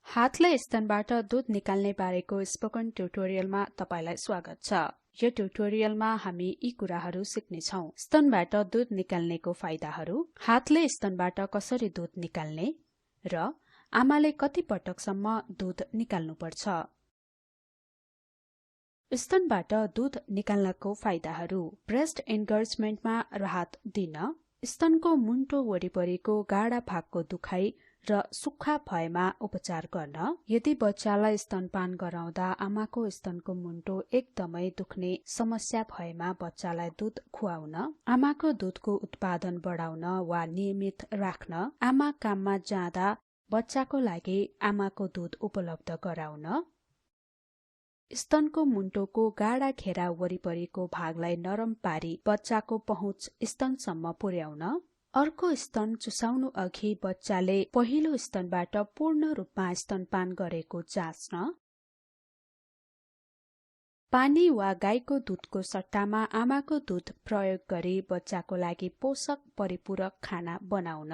हातले स्तनबाट दूध निकाल्ने बारेको स्पोकन ट्युटोरियलमा तपाईलाई स्वागत छ। यो ट्युटोरियलमा हामी यी कुराहरू सिक्नेछौं। स्तनबाट दूध निकाल्नेको फाइदाहरू, हातले स्तनबाट कसरी दूध निकाल्ने र आमाले कति पटकसम्म दूध निकाल्नुपर्छ। स्तनबाट दूध निकाल्नको फाइदाहरू, ब्रेस्ट एन्गर्जमेन्टमा राहत दिन, स्तनको मुन्टो वरिपरिको गाडा भागको दुखाइ र सुक्खा भएमा उपचार गर्न, यदि बच्चालाई स्तनपान गराउँदा आमाको स्तनको मुन्टो एकदमै दुख्ने समस्या भएमा बच्चालाई दूध खुवाउन, आमाको दूधको उत्पादन बढाउन वा नियमित राख्न, आमा काममा जाँदा बच्चाको लागि आमाको दूध उपलब्ध गराउन, स्तनको मुन्टोको गाडा घेरा वरिपरिको भागलाई नरम पारी बच्चाको पहुँच स्तनसम्म पुर्याउन, अर्को स्तन चुसाउनु अघि बच्चाले पहिलो स्तनबाट पूर्ण रूपमा स्तनपान गरेको जाँच्न, पानी वा गाईको दूधको सट्टामा आमाको दूध प्रयोग गरी बच्चाको लागि पोषक परिपूरक खाना बनाउन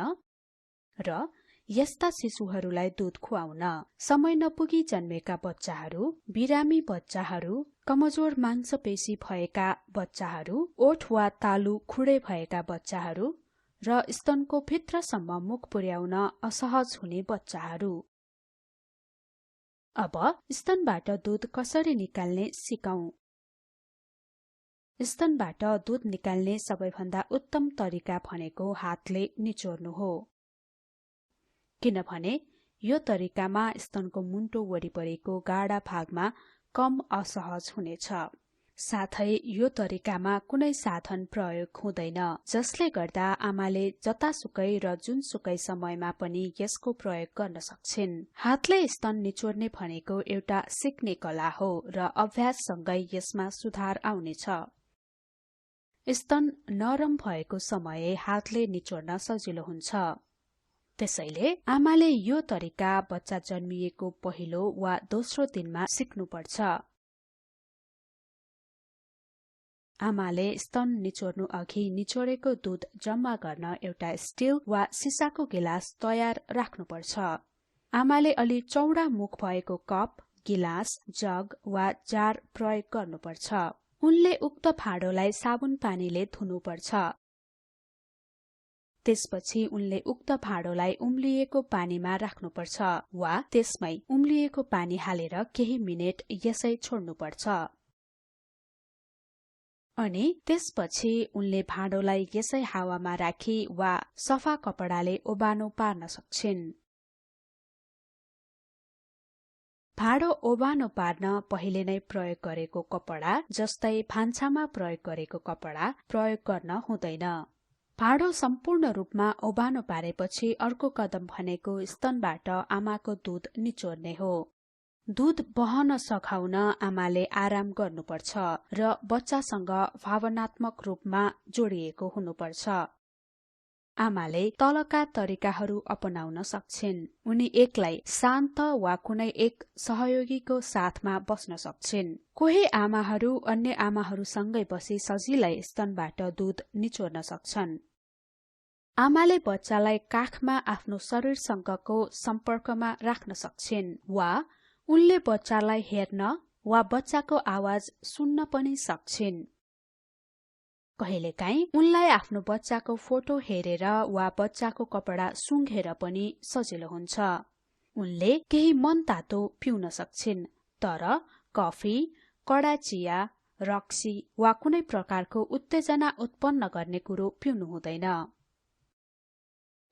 र यस्ता शिशुहरूलाई दूध खुवाउन, समय नपुगी जन्मेका बच्चाहरू, बिरामी बच्चाहरू, कमजोर मांसपेशी भएका बच्चाहरू, ओठ वा तालु खुडे भएका बच्चाहरू र स्तनको भित्रसम्म मुख पुर्याउन असहज हुने बच्चाहरू। अब स्तनबाट दूध कसरी निकाल्ने सिकौं। स्तनबाट दूध निकाल्ने सबैभन्दा उत्तम तरिका भनेको हातले निचोर्नु हो, किनभने यो तरिकामा स्तनको मुन्टो वरिपरिको गाडा भागमा कम असहज हुनेछ। साथै यो तरिकामा कुनै साधन प्रयोग हुँदैन, जसले गर्दा आमाले जतासुकै र जुनसुकै समयमा पनि यसको प्रयोग गर्न सक्छिन्। हातले स्तन निचोर्ने भनेको एउटा सिक्ने कला हो र अभ्याससँगै यसमा सुधार आउनेछ। स्तन नरम भएको समय हातले निचोर्न सजिलो हुन्छ। त्यसैले आमाले यो तरिका बच्चा जन्मिएको पहिलो वा दोस्रो दिनमा सिक्नुपर्छ। आमाले स्तन निचोर्नु अघि निचोरेको दूध जम्मा गर्न एउटा स्टिल वा सिसाको गिलास तयार राख्नुपर्छ। आमाले अलि चौडा मुख भएको कप, गिलास, जग वा जार प्रयोग गर्नुपर्छ। उनले उक्त भाँडोलाई साबुन पानीले धुनुपर्छ। त्यसपछि उनले उक्त भाँडोलाई उम्लिएको पानीमा राख्नुपर्छ वा त्यसमै उम्लिएको पानी हालेर केही मिनेट यसै छोड्नुपर्छ। अनि त्यसपछि उनले भाँडोलाई यसै हावामा राखी वा सफा कपडाले ओबानो पार्न सक्छिन्। भाँडो ओबानो पार्न पहिले नै प्रयोग गरेको कपडा जस्तै भान्सामा प्रयोग गरेको कपडा प्रयोग गर्न हुँदैन। भाँडो सम्पूर्ण रूपमा ओबानो पारेपछि अर्को कदम भनेको स्तनबाट आमाको दूध निचोर्ने हो। दूध बहन सघाउन आमाले आराम गर्नुपर्छ र बच्चासँग भावनात्मक रूपमा जोडिएको हुनुपर्छ। आमाले तलका तरिकाहरू अपनाउन सक्छिन्। उनी एकलाई शान्त वा कुनै एक सहयोगीको साथमा बस्न सक्छिन्। कोही आमाहरू अन्य आमाहरूसँगै बसी सजिलै स्तनबाट दूध निचोर्न सक्छन्। आमाले बच्चालाई काखमा आफ्नो शरीरसँगको सम्पर्कमा राख्न सक्छिन् वा उनले बच्चालाई हेर्न वा बच्चाको आवाज सुन्न पनि सक्छिन्। कहिलेकाहीँ उनलाई आफ्नो बच्चाको फोटो हेरेर वा बच्चाको कपडा सुँघेर पनि सजिलो हुन्छ। उनले केही मनतातो पिउन सक्छिन्, तर कफी, कडा चिया, रक्सी वा कुनै प्रकारको उत्तेजना उत्पन्न गर्ने कुरो पिउनु हुँदैन।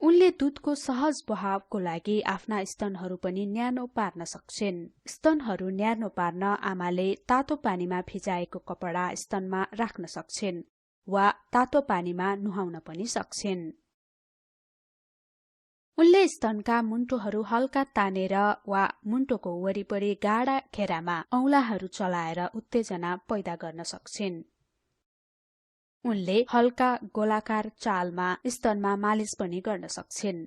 उनले दूधको सहज बहावको लागि आफ्ना स्तनहरू पनि न्यानो पार्न सक्छिन्। स्तनहरू न्यानो पार्न आमाले तातो पानीमा भिजाएको कपडा स्तनमा राख्न सक्छिन् वा तातो पानीमा नुहाउन पनि सक्छिन्। उनले स्तनका मुन्टोहरू हल्का तानेर वा मुन्टोको वरिपरि गाडा घेरामा औंलाहरू चलाएर उत्तेजना पैदा गर्न सक्छिन्। उनले हल्का गोलाकार चालमा स्तनमा मालिस पनि गर्न सक्छिन्।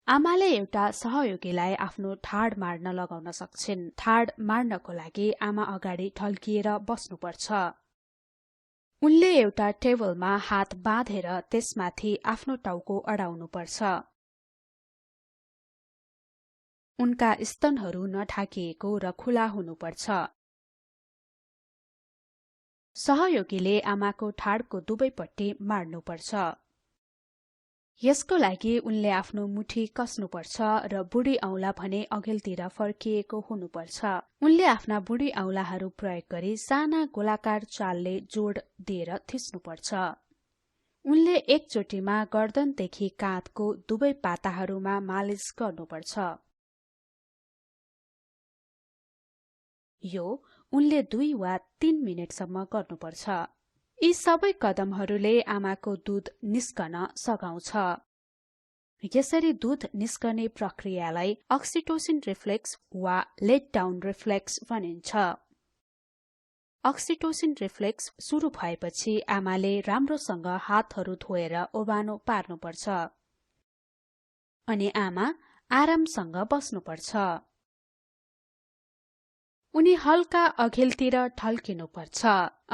आमाले एउटा सहयोगीलाई आफ्नो ठाड मार्न लगाउन सक्छिन्। ठाड मार्नको लागि आमा अगाडि ढल्किएर बस्नुपर्छ। उनले एउटा टेबलमा हात बाँधेर त्यसमाथि आफ्नो टाउको अडाउनुपर्छ। उनका स्तनहरू नढाकिएको र खुला हुनुपर्छ। सहयोगीले आमाको ठाडको दुवैपट्टि मार्नुपर्छ। यसको लागि उनले आफ्नो मुठी कस्नुपर्छ र बुढी औंला भने अघिल्तिर फर्किएको हुनुपर्छ। उनले आफ्ना बुढी औंलाहरू प्रयोग गरी साना गोलाकार चालले जोड दिएर थिच्नुपर्छ। उनले एकचोटीमा गर्दनदेखि काँधको दुवै पाताहरूमा मालिश गर्नुपर्छ। यो उनले 2 वा 3 मिनेटसम्म गर्नुपर्छ। यी सबै कदमहरूले आमाको दूध निस्कन सघाउँछ। यसरी दूध निस्कने प्रक्रियालाई अक्सिटोसिन रिफ्लेक्स वा लेट डाउन रिफ्लेक्स भनिन्छ। अक्सिटोसिन रिफ्लेक्स सुरु भएपछि आमाले राम्रोसँग हातहरू धोएर ओभानो पार्नुपर्छ अनि आमा आरामसँग बस्नुपर्छ। उनी हल्का अघिल्तिर ढल्किनुपर्छ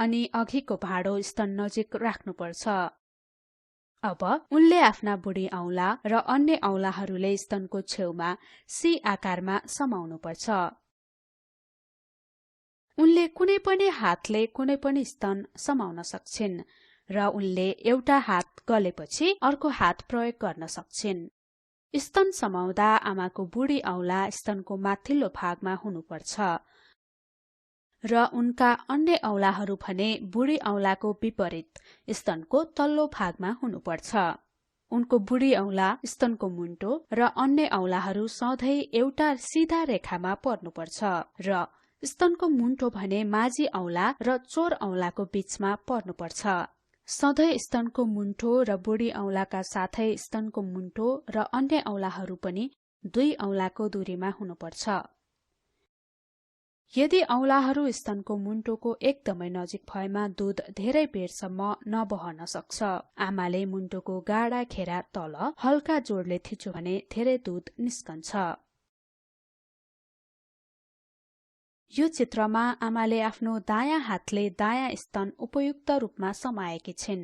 अनि अघिको भाँडो स्तन नजिक राख्नुपर्छ। अब उनले आफ्ना बुढी औंला र अन्य औंलाहरूले स्तनको छेउमा सी आकारमा समाउनुपर्छ। उनले कुनै पनि हातले कुनै पनि स्तन समाउन सक्छिन् र उनले एउटा हात गलेपछि अर्को हात प्रयोग गर्न सक्छिन्। स्तन समाउँदा आमाको बुढी औंला स्तनको माथिल्लो भागमा हुनुपर्छ र उनका अन्य औंलाहरू भने बुढी औंलाको विपरीत स्तनको तल्लो भागमा हुनुपर्छ। उनको बुढी औंला स्तनको मुन्टो र अन्य औंलाहरू सधैं एउटा सिधा रेखामा पर्नुपर्छ र स्तनको मुन्टो भने माझी औंला र चोर औंलाको बीचमा पर्नुपर्छ। सधैं स्तनको मुन्टो र बुढी औंलाका साथै स्तनको मुन्टो र अन्य औंलाहरू पनि 2 औंलाको दूरीमा हुनुपर्छ। यदि औंलाहरू स्तनको मुन्टोको एकदमै नजिक भएमा दूध धेरै बेरसम्म नबहन सक्छ। आमाले मुन्टोको गाढा घेरा तल हल्का जोडले थिच्यो भने धेरै दूध निस्कन्छ। यो चित्रमा आमाले आफ्नो दायाँ हातले दायाँ स्तन उपयुक्त रूपमा समाएकी छिन्।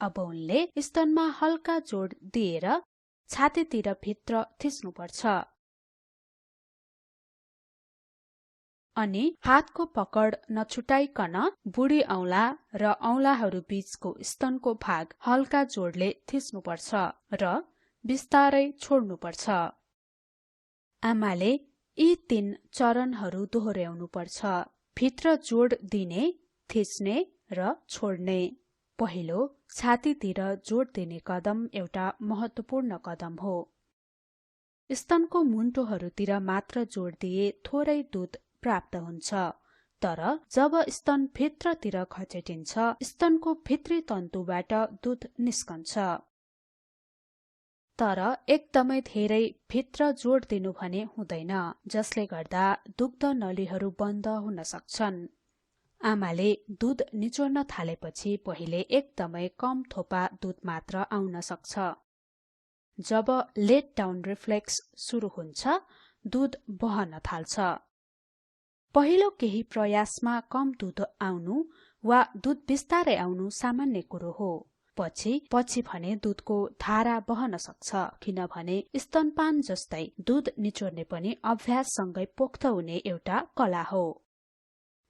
अब उनले स्तनमा हल्का जोड दिएर छातीतिर भित्र थिच्नुपर्छ अनि हातको पकड नछुटाइकन बुढी औंला र औंलाहरू बीचको स्तनको भाग हल्का जोडले थिच्नुपर्छ र बिस्तारै छोड्नुपर्छ। आमाले यी 3 चरणहरू दोहोर्याउनुपर्छ। भित्र जोड दिने, थिच्ने र छोड्ने। पहिलो, छातीतिर जोड दिने कदम एउटा महत्वपूर्ण कदम हो। स्तनको मुन्टोहरूतिर मात्र जोड दिए थोरै दूध प्राप्त हुन्छ, तर जब स्तन भित्रतिर खचेटिन्छ स्तनको भित्री तन्तुबाट दूध निस्कन्छ। तर एकदमै धेरै भित्र जोड दिनु भने हुँदैन, जसले गर्दा दुग्ध नलीहरू बन्द हुन सक्छन्। आमाले दूध निचोर्न थालेपछि पहिले एकदमै कम थोपा दूध मात्र आउन सक्छ। जब लेट डाउन रिफ्लेक्स सुरु हुन्छ, दूध बहन थाल्छ। पहिलो केही प्रयासमा कम दूध आउनु वा दूध बिस्तारै आउनु सामान्य कुरो हो। पछि भने दूधको धारा बहन सक्छ, किनभने स्तनपान जस्तै दूध निचोर्ने पनि अभ्याससँगै पोख्त हुने एउटा कला हो।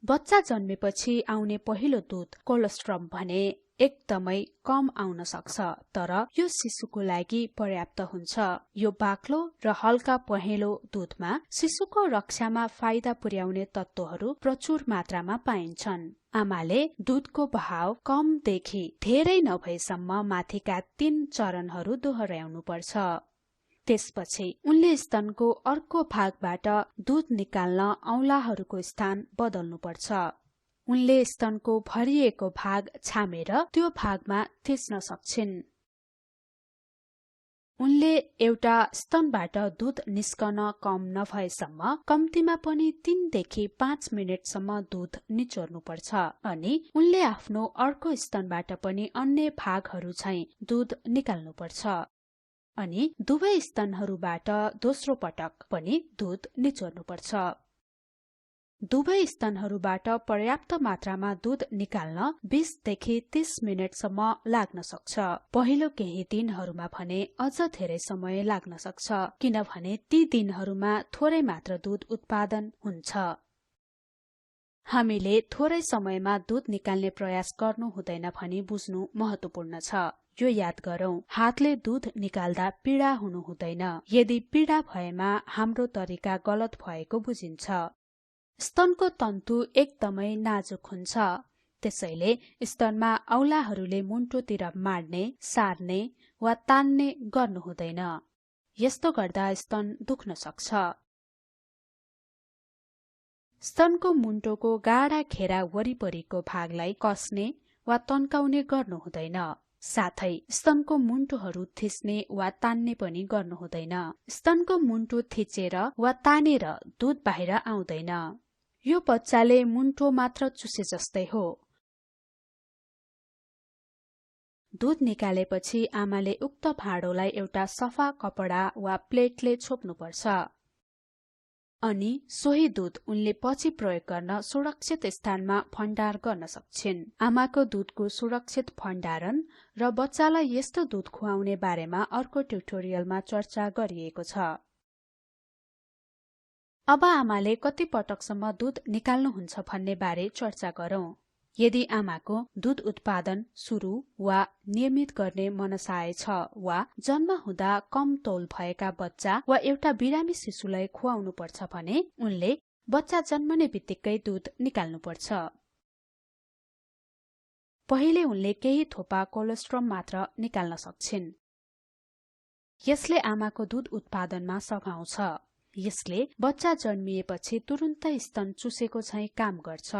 बच्चा जन्मेपछि आउने पहिलो दूध कोलोस्ट्रम भने एकदमै कम आउन सक्छ, तर यो शिशुको लागि पर्याप्त हुन्छ। यो बाक्लो र हल्का पहेँलो दूधमा शिशुको रक्षामा फाइदा पुर्याउने तत्त्वहरू प्रचुर मात्रामा पाइन्छन्। आमाले दूधको बहाव कमदेखि धेरै नभएसम्म माथिका 3 चरणहरू दोहोर्याउनुपर्छ। त्यसपछि उनले स्तनको अर्को भागबाट दूध निकाल्न औंलाहरूको स्थान बदल्नुपर्छ। उनले स्तनको भरिएको भाग छामेर त्यो भागमा थिच्न सक्छिन्। उनले एउटा स्तनबाट दूध निस्कन कम नभएसम्म कम्तीमा पनि 3 देखि 5 मिनेटसम्म दूध निचोर्नुपर्छ अनि उनले आफ्नो अर्को स्तनबाट पनि अन्य भागहरू झैं दूध निकाल्नुपर्छ अनि दुवै स्तनहरूबाट दोस्रो पटक पनि दूध निचोर्नुपर्छ। दुवै स्तनहरूबाट पर्याप्त मात्रामा दूध निकाल्न 20 देखि 30 मिनेटसम्म लाग्न सक्छ। पहिलो केही दिनहरूमा भने अझ धेरै समय लाग्न सक्छ, किनभने ती दिनहरूमा थोरै मात्र दूध उत्पादन हुन्छ। हामीले थोरै समयमा दूध निकाल्ने प्रयास गर्नु हुँदैन भनी बुझ्नु महत्त्वपूर्ण छ। यो याद गरौँ, हातले दूध निकाल्दा पीडा हुनु हुँदैन। यदि पीडा भएमा हाम्रो तरिका गलत भएको बुझिन्छ। स्तनको तन्तु एकदमै नाजुक हुन्छ, त्यसैले स्तनमा औलाहरूले मुन्टोतिर माड्ने, सार्ने वा तान्ने गर्नु हुँदैन। यस्तो गर्दा स्तन दुख्न सक्छ। स्तनको मुन्टोको गाढा घेरा वरिपरिको भागलाई कसने वा तन्काउने गर्नु हुँदैन। साथै स्तनको मुन्टोहरू थिच्ने वा तान्ने पनि गर्नु हुँदैन। स्तनको मुन्टो थिचेर वा तानेर दूध बाहिर आउँदैन। यो बच्चाले मुन्टो मात्र चुसे जस्तै हो। दूध निकालेपछि आमाले उक्त भाँडोलाई एउटा सफा कपडा वा प्लेटले छोप्नुपर्छ। अनि सोही दूध उनले पछि प्रयोग गर्न सुरक्षित स्थानमा भण्डार गर्न सक्छिन्। आमाको दूधको सुरक्षित भण्डारण र बच्चालाई यस्तो दूध खुवाउने बारेमा अर्को ट्युटोरियलमा चर्चा गरिएको छ। अब आमाले कति पटकसम्म दूध निकाल्नुहुन्छ भन्ने बारे चर्चा गरौँ। यदि आमाको दूध उत्पादन सुरु वा नियमित गर्ने मनसाय छ वा जन्म हुँदा कम तौल भएका बच्चा वा एउटा बिरामी शिशुलाई खुवाउनु पर्छ भने उनले बच्चा जन्मने बित्तिकै दूध निकाल्नुपर्छ। पहिले उनले केही थोपा कोलोस्ट्रम मात्र निकाल्न सक्छिन्। यसले आमाको दूध उत्पादनमा सघाउँछ। यसले बच्चा जन्मिएपछि तुरुन्तै स्तन चुसेको झैं काम गर्छ।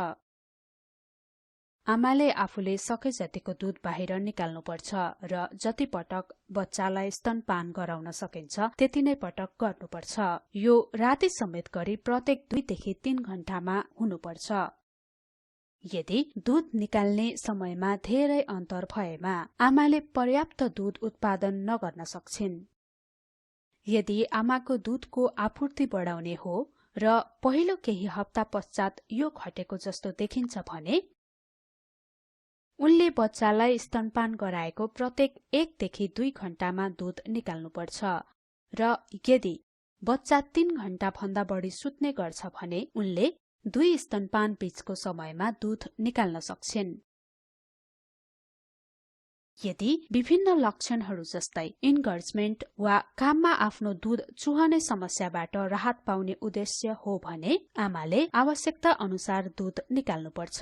आमाले आफूले सके जतिको दूध बाहिर निकाल्नुपर्छ र जति पटक बच्चालाई स्तनपान गराउन सकिन्छ त्यति नै पटक गर्नुपर्छ। यो राति समेत गरी प्रत्येक 2 देखि 3 घण्टामा हुनुपर्छ। यदि दूध निकाल्ने समयमा धेरै अन्तर भएमा आमाले पर्याप्त दूध उत्पादन नगर्न सक्छिन्। यदि आमाको दूधको आपूर्ति बढाउने हो र पहिलो केही हप्ता पश्चात यो घटेको जस्तो देखिन्छ भने उनले बच्चालाई स्तनपान गराएको प्रत्येक 1 देखि 2 घण्टामा दूध निकाल्नुपर्छ र यदि बच्चा 3 घण्टा भन्दा बढी सुत्ने गर्छ भने उनले 2 स्तनपान बीचको समयमा दूध निकाल्न सक्छिन्। यदि विभिन्न लक्षणहरू जस्तै इन्गर्जमेन्ट वा काममा आफ्नो दूध चुहने समस्याबाट राहत पाउने उद्देश्य हो भने आमाले आवश्यकता अनुसार दूध निकाल्नुपर्छ।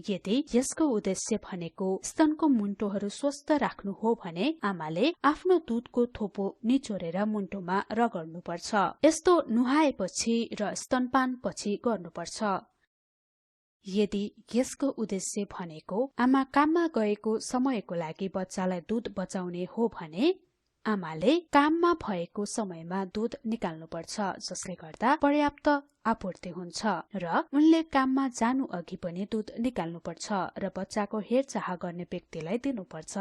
यदि यसको उद्देश्य भनेको स्तनको मुन्टोहरू स्वस्थ राख्नु हो भने आमाले आफ्नो दूधको थोपो निचोरेर मुन्टोमा रगड्नुपर्छ। यस्तो नुहाएपछि र स्तनपान पछि गर्नुपर्छ। यदि यसको उद्देश्य भनेको आमा काममा गएको समयको लागि बच्चालाई दूध बचाउने हो भने आमाले काममा भएको समयमा दूध निकाल्नुपर्छ, जसले गर्दा पर्याप्त आपूर्ति हुन्छ र उनले काममा जानु अघि पनि दूध निकाल्नुपर्छ र बच्चाको हेरचाह गर्ने व्यक्तिलाई दिनुपर्छ।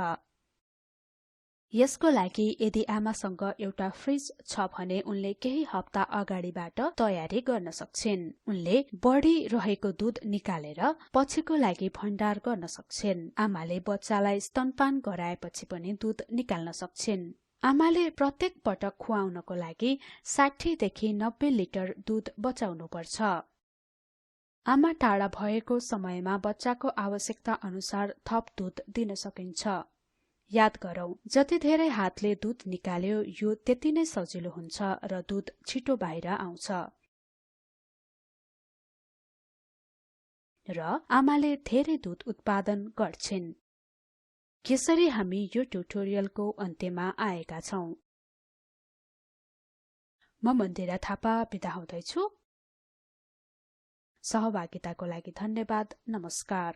यसको लागि यदि आमासँग एउटा फ्रिज छ भने उनले केही हप्ता अगाडिबाट तयारी गर्न सक्छिन्। उनले बढी रहेको दूध निकालेर पछिको लागि भण्डार गर्न सक्छिन्। आमाले बच्चालाई स्तनपान गराएपछि पनि दूध निकाल्न सक्छिन्। आमाले प्रत्येक पटक खुवाउनको लागि 60 देखि 90 लिटर दूध बचाउनुपर्छ। आमा टाढा भएको समयमा बच्चाको आवश्यकता अनुसार थप दूध दिन सकिन्छ। याद गरौँ, जति धेरै हातले दूध निकाल्यो यो त्यति नै सजिलो हुन्छ र दूध छिटो बाहिर आउँछ। र आमाले धेरै दूध उत्पादन गर्छिन्। यसरी हामी यो ट्युटोरियलको अन्त्यमा आएका छौं। म मन्दिरा थापा बिदा हुँदैछु। सहभागिताको लागि धन्यवाद। नमस्कार।